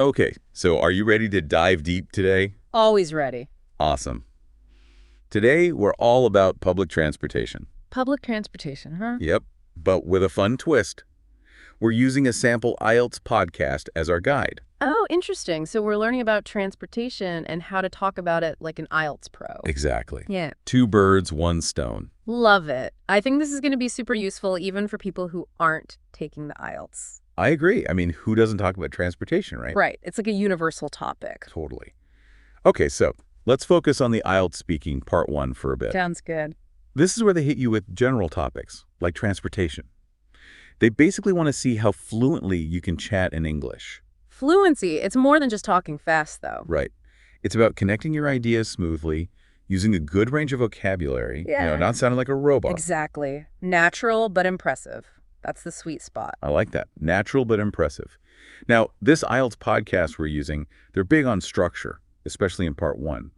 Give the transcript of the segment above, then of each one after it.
Okay, so are you ready to dive deep today? Always ready. Awesome. Today, we're all about public transportation. Public transportation, huh? Yep, but with a fun twist. We're using a sample IELTS podcast as our guide. Oh, interesting. So we're learning about transportation and how to talk about it like an IELTS pro. Exactly. Yeah. Two birds, one stone. Love it. I think this is going to be super useful even for people who aren't taking the IELTS. I agree. I mean, who doesn't talk about transportation, right? Right. It's like a universal topic. Totally. Okay, so let's focus on the IELTS speaking part 1 for a bit. Sounds good. This is where they hit you with general topics, like transportation. They basically want to see how fluently you can chat in English. Fluency. It's more than just talking fast, though. Right. It's about connecting your ideas smoothly, using a good range of vocabulary, not sounding like a robot. Exactly. Natural but impressive. That's the sweet spot. I like that. Natural but impressive. Now, this IELTS podcast we're using, they're big on structure, especially in part 1.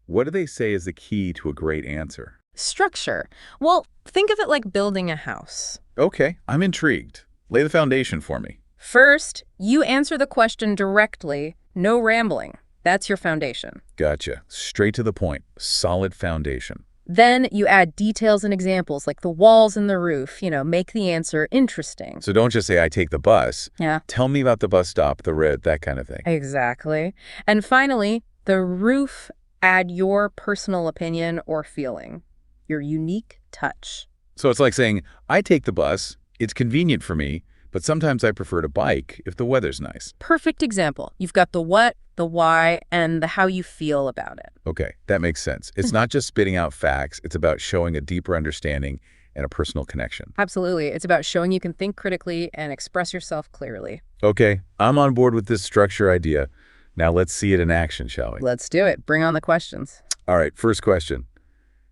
What do they say is the key to a great answer? Structure. Well, think of it like building a house. Okay, I'm intrigued. Lay the foundation for me. First, you answer the question directly, no rambling. That's your foundation. Gotcha. Straight to the point. Solid foundation. Then you add details and examples like the walls and the roof, make the answer interesting. So don't just say, I take the bus. Yeah. Tell me about the bus stop, the road, that kind of thing. Exactly. And finally, the roof, add your personal opinion or feeling, your unique touch. So it's like saying, I take the bus, it's convenient for me, but sometimes I prefer to bike if the weather's nice. Perfect example. You've got the what, the why, and the how you feel about it. Okay, that makes sense. It's not just spitting out facts, it's about showing a deeper understanding and a personal connection. Absolutely. It's about showing you can think critically and express yourself clearly. Okay, I'm on board with this structure idea. Now let's see it in action, shall we? Let's do it. Bring on the questions. All right, first question.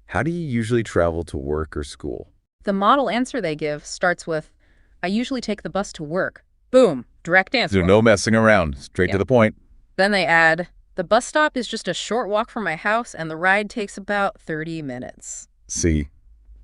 How do you usually travel to work or school? The model answer they give starts with, I usually take the bus to work. Boom. Direct answer. So no messing around. Straight to the point. Then they add, the bus stop is just a short walk from my house and the ride takes about 30 minutes. See?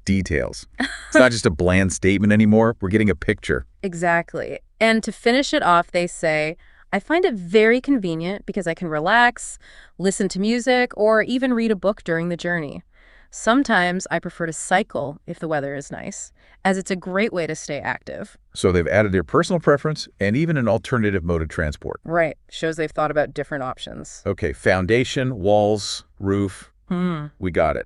Details. It's not just a bland statement anymore. We're getting a picture. Exactly. And to finish it off, they say, I find it very convenient because I can relax, listen to music, or even read a book during the journey. Sometimes I prefer to cycle if the weather is nice, as it's a great way to stay active. So they've added their personal preference and even an alternative mode of transport. Right. Shows they've thought about different options. Okay, foundation, walls, roof. We got it.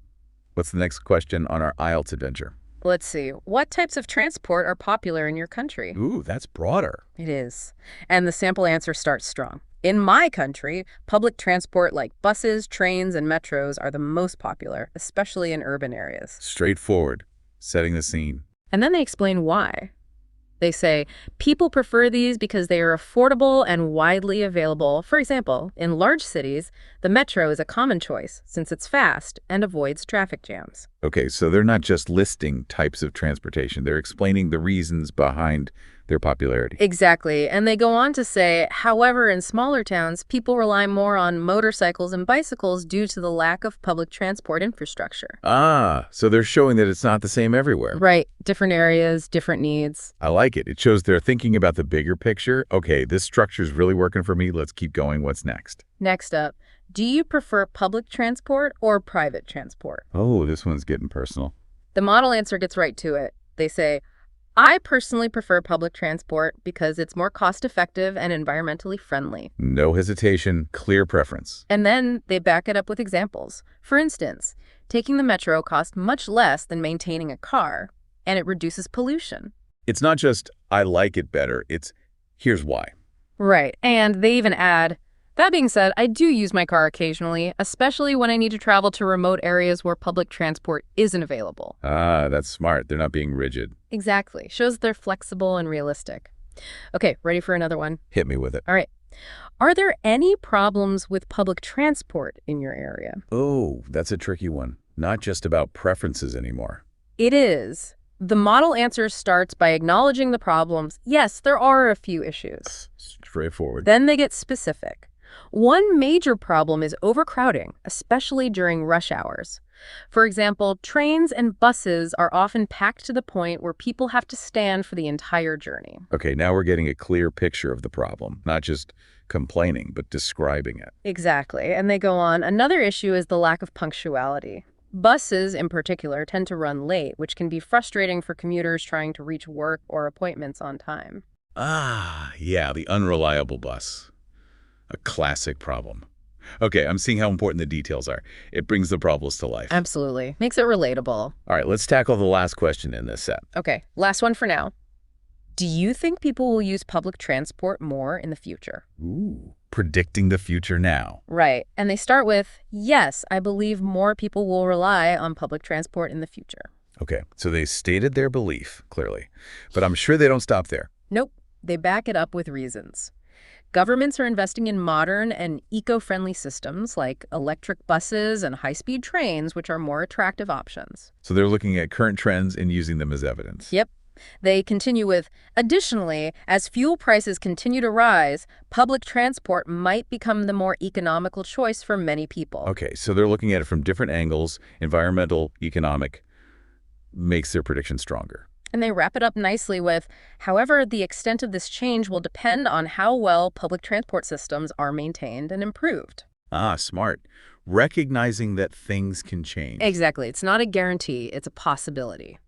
What's the next question on our IELTS adventure? Let's see. What types of transport are popular in your country? Ooh, that's broader. It is. And the sample answer starts strong. In my country, public transport like buses, trains, and metros are the most popular, especially in urban areas. Straightforward, setting the scene. And then they explain why. They say, people prefer these because they are affordable and widely available. For example, in large cities, the metro is a common choice since it's fast and avoids traffic jams. Okay, so they're not just listing types of transportation. They're explaining the reasons behind their popularity. Exactly. And they go on to say, however, in smaller towns, people rely more on motorcycles and bicycles due to the lack of public transport infrastructure. Ah, so they're showing that it's not the same everywhere. Right. Different areas, different needs. I like it. It shows they're thinking about the bigger picture. Okay, this structure's really working for me. Let's keep going. What's next? Next up, do you prefer public transport or private transport? Oh, this one's getting personal. The model answer gets right to it. They say, I personally prefer public transport because it's more cost-effective and environmentally friendly. No hesitation, clear preference. And then they back it up with examples. For instance, taking the metro costs much less than maintaining a car, and it reduces pollution. It's not just, I like it better, it's, here's why. Right, and they even add, that being said, I do use my car occasionally, especially when I need to travel to remote areas where public transport isn't available. Ah, that's smart. They're not being rigid. Exactly. Shows they're flexible and realistic. Okay, ready for another one? Hit me with it. All right. Are there any problems with public transport in your area? Oh, that's a tricky one. Not just about preferences anymore. It is. The model answer starts by acknowledging the problems. Yes, there are a few issues. Straightforward. Then they get specific. One major problem is overcrowding, especially during rush hours. For example, trains and buses are often packed to the point where people have to stand for the entire journey. Okay, now we're getting a clear picture of the problem, not just complaining, but describing it. Exactly. And they go on, another issue is the lack of punctuality. Buses, in particular, tend to run late, which can be frustrating for commuters trying to reach work or appointments on time. Ah, yeah, the unreliable bus. A classic problem. Okay, I'm seeing how important the details are. It brings the problems to life. Absolutely. Makes it relatable. All right, let's tackle the last question in this set. Okay, last one for now. Do you think people will use public transport more in the future? Ooh, predicting the future now. Right. And they start with, yes, I believe more people will rely on public transport in the future. Okay, so they stated their belief, clearly. But I'm sure they don't stop there. Nope. They back it up with reasons. Governments are investing in modern and eco-friendly systems like electric buses and high-speed trains, which are more attractive options. So they're looking at current trends and using them as evidence. Yep. They continue with, additionally, as fuel prices continue to rise, public transport might become the more economical choice for many people. Okay, so they're looking at it from different angles, environmental, economic, makes their prediction stronger. And they wrap it up nicely with, however, the extent of this change will depend on how well public transport systems are maintained and improved. Ah, smart. Recognizing that things can change. Exactly. It's not a guarantee, it's a possibility.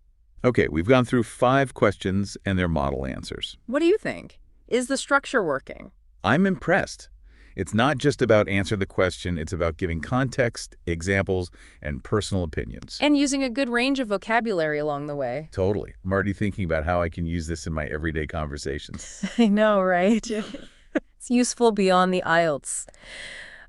Okay, we've gone through 5 questions and their model answers. What do you think? Is the structure working? I'm impressed. It's not just about answer the question, it's about giving context, examples, and personal opinions. And using a good range of vocabulary along the way. Totally. I'm already thinking about how I can use this in my everyday conversations. I know, right? It's useful beyond the IELTS.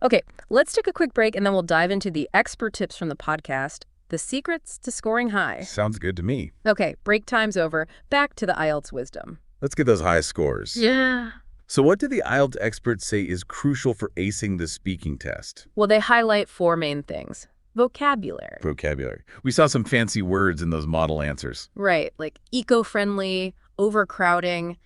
Okay, let's take a quick break and then we'll dive into the expert tips from the podcast, the secrets to scoring high. Sounds good to me. Okay, break time's over. Back to the IELTS wisdom. Let's get those high scores. Yeah. So what do the IELTS experts say is crucial for acing the speaking test? Well, they highlight 4 main things. Vocabulary. Vocabulary. We saw some fancy words in those model answers. Right, like eco-friendly, overcrowding.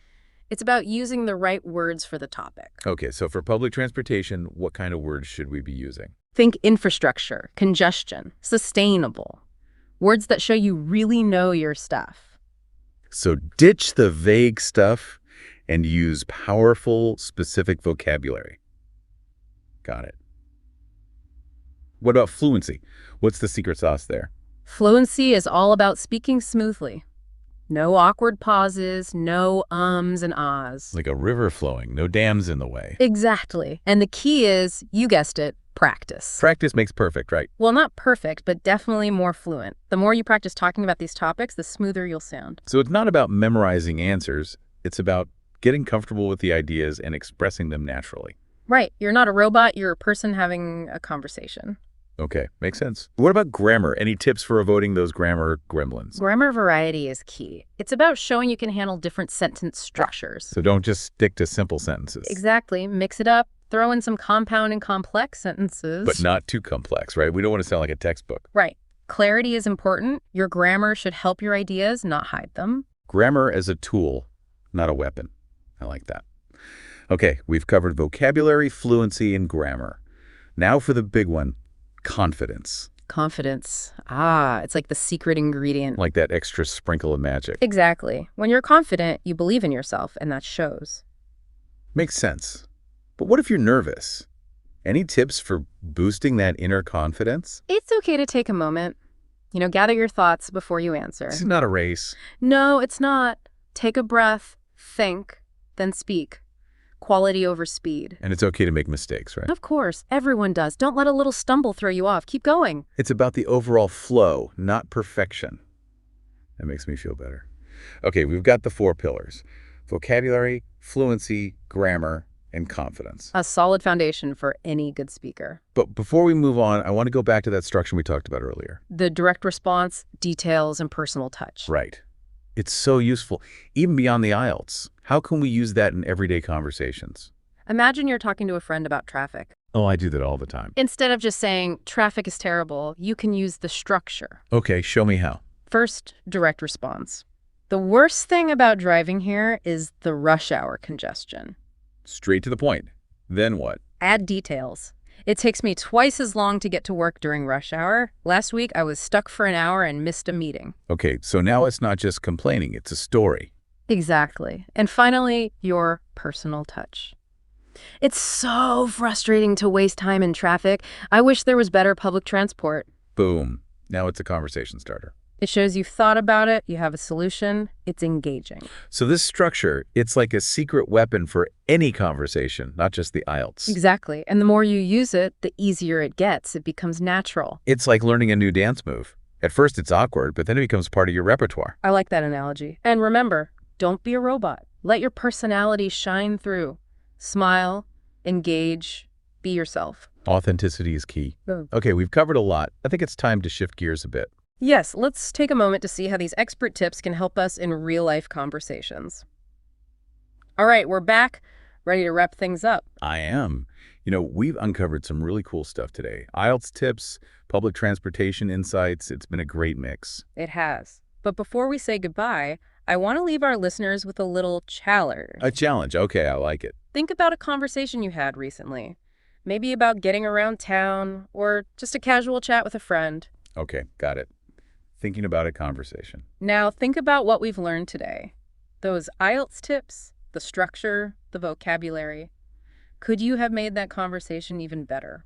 It's about using the right words for the topic. Okay, so for public transportation, what kind of words should we be using? Think infrastructure, congestion, sustainable. Words that show you really know your stuff. So ditch the vague stuff and use powerful, specific vocabulary. Got it. What about fluency? What's the secret sauce there? Fluency is all about speaking smoothly. No awkward pauses, no ums and ahs. Like a river flowing, no dams in the way. Exactly. And the key is, you guessed it, practice. Practice makes perfect, right? Well, not perfect, but definitely more fluent. The more you practice talking about these topics, the smoother you'll sound. So it's not about memorizing answers. It's about getting comfortable with the ideas and expressing them naturally. Right. You're not a robot. You're a person having a conversation. Okay, makes sense. What about grammar? Any tips for avoiding those grammar gremlins? Grammar variety is key. It's about showing you can handle different sentence structures. So don't just stick to simple sentences. Exactly. Mix it up. Throw in some compound and complex sentences. But not too complex, right? We don't want to sound like a textbook. Right. Clarity is important. Your grammar should help your ideas, not hide them. Grammar as a tool, not a weapon. I like that. Okay, we've covered vocabulary, fluency, and grammar. Now for the big one, confidence. Confidence. Ah, it's like the secret ingredient. Like that extra sprinkle of magic. Exactly. When you're confident, you believe in yourself, and that shows. Makes sense. But what if you're nervous? Any tips for boosting that inner confidence? It's okay to take a moment. Gather your thoughts before you answer. This is not a race. No, it's not. Take a breath, think, then speak. Quality over speed. And it's okay to make mistakes, right? Of course. Everyone does. Don't let a little stumble throw you off. Keep going. It's about the overall flow, not perfection. That makes me feel better. Okay, we've got the 4 pillars. Vocabulary, fluency, grammar, and confidence. A solid foundation for any good speaker. But before we move on, I want to go back to that structure we talked about earlier. The direct response, details, and personal touch. Right. It's so useful, even beyond the IELTS. How can we use that in everyday conversations? Imagine you're talking to a friend about traffic. Oh, I do that all the time. Instead of just saying, traffic is terrible, you can use the structure. Okay, show me how. First, direct response. The worst thing about driving here is the rush hour congestion. Straight to the point. Then what? Add details. It takes me twice as long to get to work during rush hour. Last week, I was stuck for an hour and missed a meeting. Okay, so now it's not just complaining, it's a story. Exactly. And finally, your personal touch. It's so frustrating to waste time in traffic. I wish there was better public transport. Boom. Now it's a conversation starter. It shows you've thought about it, you have a solution, it's engaging. So this structure, it's like a secret weapon for any conversation, not just the IELTS. Exactly. And the more you use it, the easier it gets. It becomes natural. It's like learning a new dance move. At first it's awkward, but then it becomes part of your repertoire. I like that analogy. And remember, don't be a robot. Let your personality shine through. Smile, engage, be yourself. Authenticity is key. Boom. Okay, we've covered a lot. I think it's time to shift gears a bit. Yes, let's take a moment to see how these expert tips can help us in real-life conversations. All right, we're back, ready to wrap things up. I am. We've uncovered some really cool stuff today. IELTS tips, public transportation insights. It's been a great mix. It has. But before we say goodbye, I want to leave our listeners with a little challenge. A challenge. Okay, I like it. Think about a conversation you had recently. Maybe about getting around town or just a casual chat with a friend. Okay, got it. Thinking about a conversation. Now think about what we've learned today. Those IELTS tips, the structure, the vocabulary. Could you have made that conversation even better?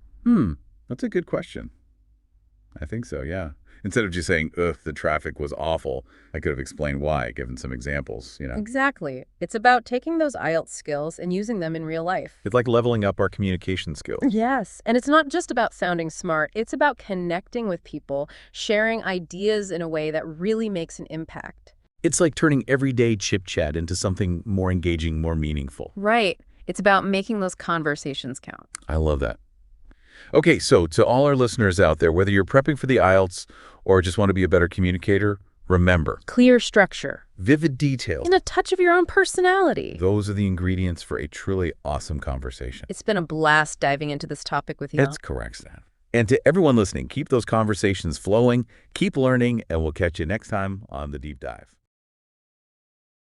That's a good question. I think so, yeah. Instead of just saying, ugh, the traffic was awful, I could have explained why, given some examples, Exactly. It's about taking those IELTS skills and using them in real life. It's like leveling up our communication skills. Yes, and it's not just about sounding smart. It's about connecting with people, sharing ideas in a way that really makes an impact. It's like turning everyday chit-chat into something more engaging, more meaningful. Right. It's about making those conversations count. I love that. Okay, so to all our listeners out there, whether you're prepping for the IELTS or just want to be a better communicator, remember, Clear structure. vivid details. And a touch of your own personality. Those are the ingredients for a truly awesome conversation. It's been a blast diving into this topic with you. That's correct, Stan. And to everyone listening, keep those conversations flowing, keep learning, and we'll catch you next time on The Deep Dive.